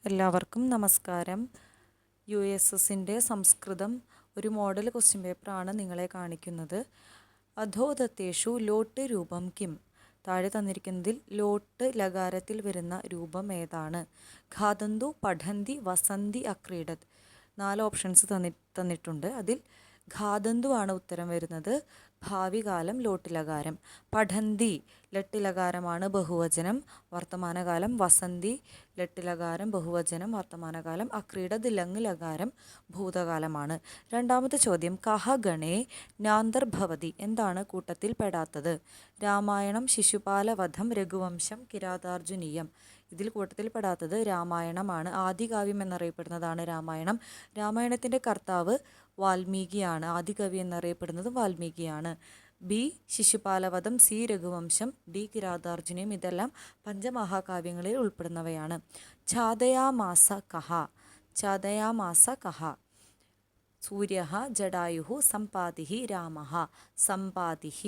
എല്ലാവർക്കും നമസ്കാരം. USSൻ്റെ സംസ്കൃതം ഒരു മോഡൽ ക്വസ്റ്റ്യൻ പേപ്പറാണ് നിങ്ങളെ കാണിക്കുന്നത്. അധോദത്തേഷു ലോട്ട് രൂപം കിം? താഴെ തന്നിരിക്കുന്നതിൽ ലോട്ട് ലകാരത്തിൽ വരുന്ന രൂപം ഏതാണ്? ഖാദന്തു, പഠന്തി, വസന്തി, അക്രീഡത്. 4 ഓപ്ഷൻസ് തന്നിട്ടുണ്ട്. അതിൽ ഖാദന്തു ആണ് ഉത്തരം വരുന്നത്. ഭാവി കാലം ലോട്ട് ലകാരം. പഠന്തി ലട്ട് ലകാരമാണ് ബഹുവചനം വർത്തമാനകാലം. വസന്തി ലട്ട് ലകാരം ബഹുവചനം വർത്തമാനകാലം. അക്രീഡത് ലങ് ലകാരം ഭൂതകാലമാണ്. രണ്ടാമത്തെ ചോദ്യം, കഹ ഗണേ നാന്തർഭവതി? എന്താണ് കൂട്ടത്തിൽ പെടാത്തത്? രാമായണം, ശിശുപാലവധം, രഘുവംശം, കിരാതാർജുനീയം. ഇതിൽ കൂട്ടത്തിൽ പെടാത്തത് രാമായണമാണ്. ആദികാവ്യം എന്നറിയപ്പെടുന്നതാണ് രാമായണം. രാമായണത്തിൻ്റെ കർത്താവ് വാൽമീകിയാണ്. ആദികവി എന്നറിയപ്പെടുന്നത് വാൽമീകിയാണ്. B Shishupalavadham, C Raghuvamsham, D Kiratarjuniyam. ഇതെല്ലാം പഞ്ചമഹാകാവ്യങ്ങളിൽ ഉൾപ്പെടുന്നവയാണ്. ഛാദയാമാസ കഹ? ഛാദയാമാസ കഹ? സൂര്യഃ, ജടായുഃ, സമ്പാതിഃ, രാമഃ. സമ്പാതിഃ,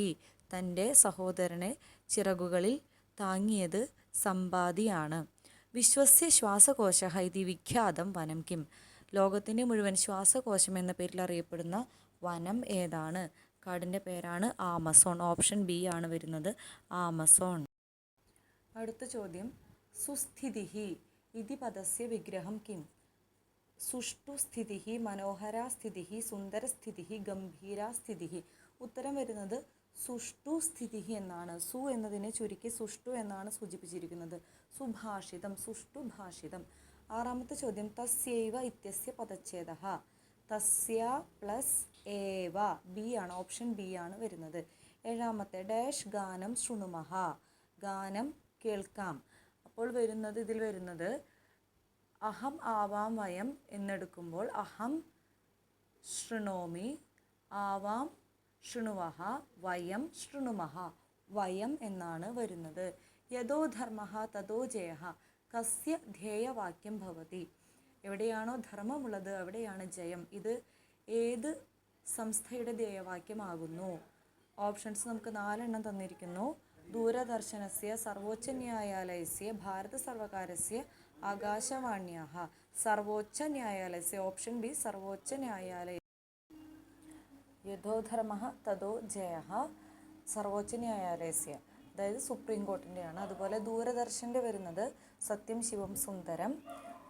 തൻ്റെ സഹോദരനെ ചിറകുകളിൽ താങ്ങിയത് സമ്പാതിയാണ്. വിശ്വസ്യ ശ്വാസകോശഃ ഇതി വിഖ്യാതം വനം കിം? ലോകത്തിൻ്റെ മുഴുവൻ ശ്വാസകോശം എന്ന പേരിൽ അറിയപ്പെടുന്ന വനം ഏതാണ്? കാടിൻ്റെ പേരാണ് ആമസോൺ. ഓപ്ഷൻ ബി ആണ് വരുന്നത്, ആമസോൺ. അടുത്ത ചോദ്യം, സുസ്ഥിതിഃ ഇതി പദസ്യ വിഗ്രഹം കിം? സുഷ്ടു സ്ഥിതിഃ, മനോഹര സ്ഥിതിഃ, സുന്ദര സ്ഥിതിഃ, ഗംഭീര സ്ഥിതിഃ. ഉത്തരം വരുന്നത് സുഷ്ടു സ്ഥിതിഃ എന്നാണ്. സു എന്നതിനെ ചുരുക്കി സുഷ്ടു എന്നാണ് സൂചിപ്പിച്ചിരിക്കുന്നത്. സുഭാഷിതം, സുഷ്ടു ഭാഷിതം. ആറാമത്തെ ചോദ്യം, തസ്യൈവ ഇത്യസ്യ പദച്ഛേദഃ? തസ്യ പ്ലസ് ഏവ, ബി ആണ്. ഓപ്ഷൻ ബി ആണ് വരുന്നത്. ഏഴാമത്തെ, ഡാഷ് ഗാനം ശൃണുമഃ? ഗാനം കേൾക്കാം. അപ്പോൾ ഇതിൽ വരുന്നത് അഹം ആവാം വയം എന്നെടുക്കുമ്പോൾ അഹം ശൃണോമി, ആവാം ശൃണുവഃ, വയം ശൃണുമഃ. വയം എന്നാണ് വരുന്നത്. യതോ ധർമ്മഃ തതോ ജയഃ കസ്യ ധ്യേയവാക്യം ഭവതി? എവിടെയാണോ ധർമ്മമുള്ളത് അവിടെയാണ് ജയം. ഇത് ഏത് സംസ്ഥയുടെ ധ്യേയവാക്യമാകുന്നു? ഓപ്ഷൻസ് നമുക്ക് 4 എണ്ണം തന്നിരിക്കുന്നു. ദൂരദർശനസ്യ, സർവോച്ച ന്യായാലയസ്യ, ഭാരത സർവകാരസ്യ, ആകാശവാണ്യാഃ. സർവോച്ച ന്യായാലയസ്യ. Option B സർവോച്ച ന്യായാലയ. യഥോ ധർമ്മഃ തതോ ജയഃ സർവോച്ച ന്യായാലയസ്യ, അതായത് സുപ്രീം കോർട്ടിൻ്റെയാണ്. അതുപോലെ ദൂരദർശൻ്റെ വരുന്നത് സത്യം ശിവം സുന്ദരം.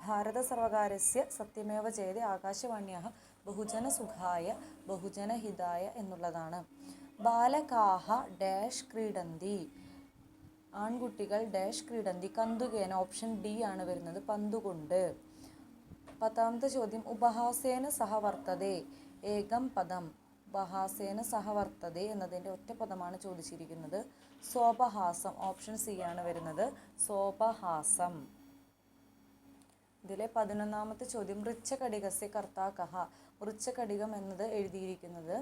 ഭാരത സർവകാരസ്യ സത്യമേവ ജയതേ, ആകാശവാണ്യാഃ ബഹുജന സുഖായ ബഹുജന ഹിതായ എന്നുള്ളതാണ്. ബാലകാഃ ഡാഷ് ക്രീഡന്തി? ആൺകുട്ടികൾ ഡാഷ് ക്രീഡന്തി? കന്തുകേന. ഓപ്ഷൻ ഡി ആണ് വരുന്നത്, പന്തുകൊണ്ട്. 10ാമത്തെ ചോദ്യം, ഉപഹാസേന സഹ വർത്തതേ ഏകം പദം? ഉപഹാസേന സഹ വർത്തതേ എന്നതിൻ്റെ ഒറ്റ പദമാണ് ചോദിച്ചിരിക്കുന്നത്. സോപഹാസം. ഓപ്ഷൻ സി ആണ് വരുന്നത്, സോപഹാസം. ഇതിലെ 11ാമത്തെ ചോദ്യം, മൃച്ഛകടികസ്യ കർത്താ കഃ? മൃച്ഛകടികം എന്നത് എഴുതിയിരിക്കുന്നത്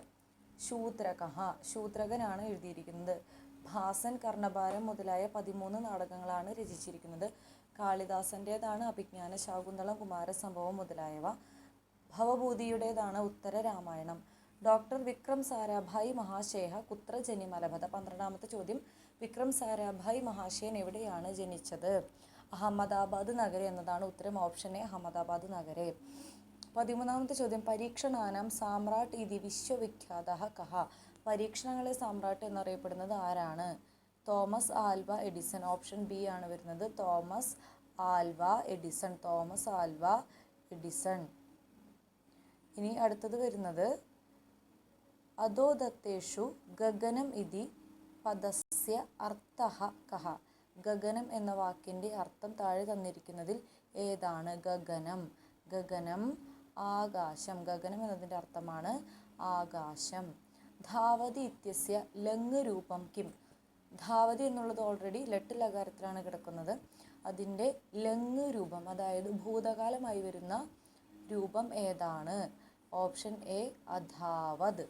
ശൂദ്രകഃ. ശൂദ്രകനാണ് എഴുതിയിരിക്കുന്നത്. ഭാസൻ, കർണഭാരം മുതലായ 13 നാടകങ്ങളാണ് രചിച്ചിരിക്കുന്നത്. കാളിദാസൻ്റേതാണ് അഭിജ്ഞാന ശാകുന്തളം, കുമാരസംഭവം മുതലായവ. ഭവഭൂതിയുടേതാണ് ഉത്തര രാമായണം. ഡോക്ടർ വിക്രം സാരാഭായ് മഹാശയഃ കുത്ര ജനിമലഭത? 12ാമത്തെ ചോദ്യം, വിക്രം സാരാഭായ് മഹാശയൻ എവിടെയാണ് ജനിച്ചത്? അഹമ്മദാബാദ് നഗരെ എന്നതാണ് ഉത്തരം. ഓപ്ഷൻ എ അഹമ്മദാബാദ് നഗരെ. 13ാമത്തെ ചോദ്യം, പരീക്ഷണാനാം സാമ്രാട്ട് ഇതി വിശ്വവിഖ്യാതഃ കഃ? പരീക്ഷണങ്ങളെ സാമ്രാട്ട് എന്നറിയപ്പെടുന്നത് ആരാണ്? Thomas Alva Edison. Option B ആണ് വരുന്നത്, Thomas Alva Edison. Thomas Alva Edison. ഇനി അടുത്തത് വരുന്നത്, അധോദത്തേഷു ഗഗനം ഇതി പദസ്യ അർത്ഥഃ കഃ? ഗഗനം എന്ന വാക്കിൻ്റെ അർത്ഥം താഴെ തന്നിരിക്കുന്നതിൽ ഏതാണ്? ഗഗനം. ഗഗനം ആകാശം. ഗഗനം എന്നതിൻ്റെ അർത്ഥമാണ് ആകാശം. ധാവതി ഇത്യസ്യ ലങ് രൂപം കിം? ധാവതി എന്നുള്ളത് ഓൾറെഡി ലട്ട് ലകാരത്തിലാണ് കിടക്കുന്നത്. അതിൻ്റെ ലങ് രൂപം, അതായത് ഭൂതകാലമായി വരുന്ന രൂപം ഏതാണ്? Option A അധാവത്.